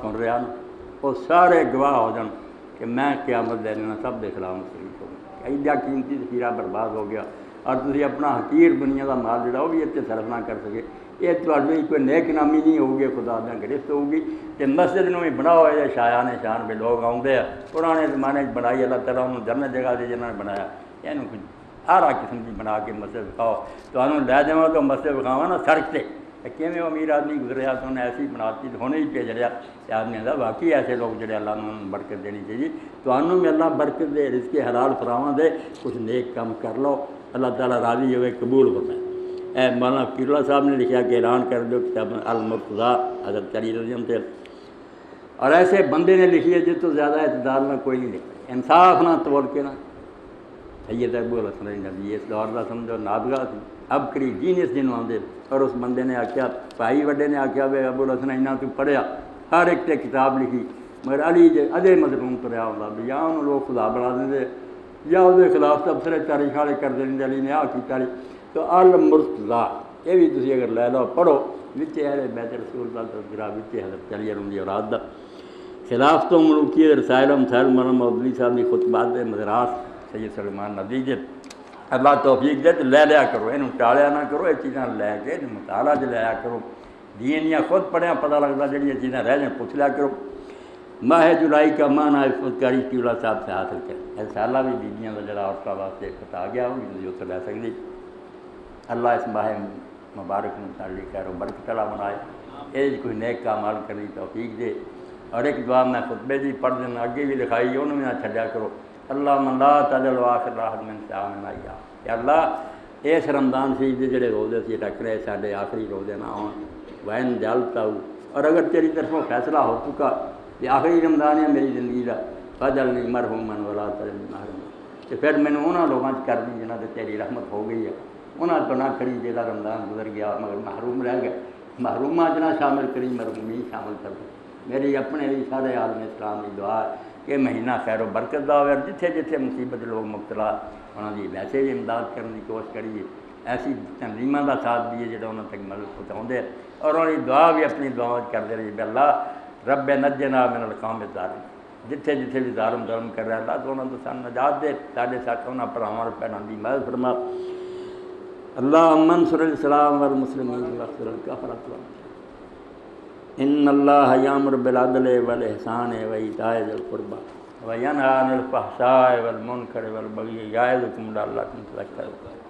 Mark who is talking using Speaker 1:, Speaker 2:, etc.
Speaker 1: سن رہا نا وہ سارے گواہ ہو جان کہ میں قیامت دے دینا سب کے خلاف شریک ہوں ایڈا قیمتی ذخیرہ برباد ہو گیا اور تھی اپنا حقیر دنیا کا مال جڑا وہ بھی اتنے صرف نہ کر سکے یہ تھی کوئی نیک نامی نہیں ہوگی خدا دیا گرفت ہوگی تو مسجد میں بھی بناؤ ہے شایان شان بھی لوگ آتے ہیں پرانے زمانے بنائی اللہ تعالیٰ انہوں جنت جگہ سے جنہوں نے بنایا یہ ہر قسم کی بنا کے مسجد دکھاؤ تو لے جاؤ تو مسجد دکھاوا نا سڑک سے کیونکہ وہ امیر آدمی گزریا تو انہیں ایسی بناتی تو ہونے ہی پہ چڑھیا کہ آدمی آتا باقی ایسے لوگ جڑے اللہ نے برکت دینی چاہیے تو بھی اللہ برکت دے رزق حلال فراواں دے کچھ نیک کام کر لو اللہ تعالیٰ راضی ہوئے قبول ہوتا ہے اے مولانا فقیر اللہ صاحب نے لکھا کہ اعلان کر دو کتاب المرتضیٰ حضرت علی رضی اللہ عنہ اور ایسے بندے نے لکھی ہے جس تو زیادہ اعتدال میں کوئی نہیں لکھا انصاف نہ توڑ کے نا سید ابو الحسن ندوی اس دور کا سمجھو نابغہ سی اب کری جینس جنوں آتے اور اس بندے نے آخیا بھائی وڈے نے آخیا وے ابو الحسن انہاں تو پڑھیا ہر ایک تے کتاب لکھی مگر علی جے ادے مظلوم تریا ہوتا بھی یا انہوں لوگ خدا بنا دیں یا وہ خلاف تبصرے تاریخ والے کر دیں علی نے آ کی تو المرتضیٰ یہ بھی تھی اگر لے لو پڑھو بچے اہل بیت رسول اللہ تذکرہ بچے حضرت علی دی اولاد دا خلاف تو ملوکی رسائل و مسائل مولانا مودودی صاحب کی خطبات مدراس سید سلیمان ندوی جی اللہ توفیق دے تو لے لیا کرو یہ ٹالیا نہ کرو یہ چیزاں لے کے مطالعہ چ لیا کرو دین یا خود پڑھیا پتہ لگتا جہاں چیزاں رہ جائیں پوچھ لیا کرو ماہ جولائی کا مانا خودکاری کی اللہ صاحب سے حاصل کر ایسا بھی بیبیاں کا جڑا عورتوں واسطے ایک آ گیا وہ بھی اتنے لے سکتی اللہ اس ماہ مبارک میں متعلق خیر و برکت والا بنائے یہ کوئی نیک کا عمل کرنی توفیق دے اور ایک دعا میں خطبے دی پڑھ دینا اگے بھی لکھائی انہوں بھی نہ چھڈیا کرو اللہ من لا تجل آخر راحت من سیام آیا یا اللہ اس رمضان شریف کے جڑے روزے سے ٹک رہے سارے آخری روزے نہ ہون وین جلتا ہو اور اگر تیری طرفوں فیصلہ ہو چکا کہ آخری رمضان ہے میری زندگی کا فضل نہیں مرحوم من ولا تجل محروم تو پھر میں نے انہوں لوگوں سے کر دی جنہوں سے تیری رحمت ہو گئی ہے انہوں تو نہ کری جہاں رمضان گزر گیا مگر محروم رہ گیا محرومہ نہ شامل کری مرحومی شامل کر دیں میری اپنے لیے سارے عالم اسلام کی دعا ہے کہ مہینہ خیر و برکت دا ہوئے جتھے جتھے مصیبت لوگ مبتلا انہوں کی ویسے بھی امداد کرنے کی کوشش کریے ایسی تنظیموں کا ساتھ دیے جہاں انہوں تک مدد پہنچاؤ اور انہوں کی دعا بھی اپنی دعاؤں کرتے رہیے کہ اللہ رب نجنا من القوم الظالمین جتھے جتھے بھی ظالم کر رہا اللہ تو انہوں نے سان نجات دے سارے ساتھ انہوں پڑھاواں بہنوں کی مدد فرما اللہ منصر الاسلام والمسلمین واغفر الکفرۃ ان اللہ یامر بالعدل والاحسان وایتاء ذی القربى وینہی عن الفحشاء والمنکر والبغی یعظکم لعلکم تذکرون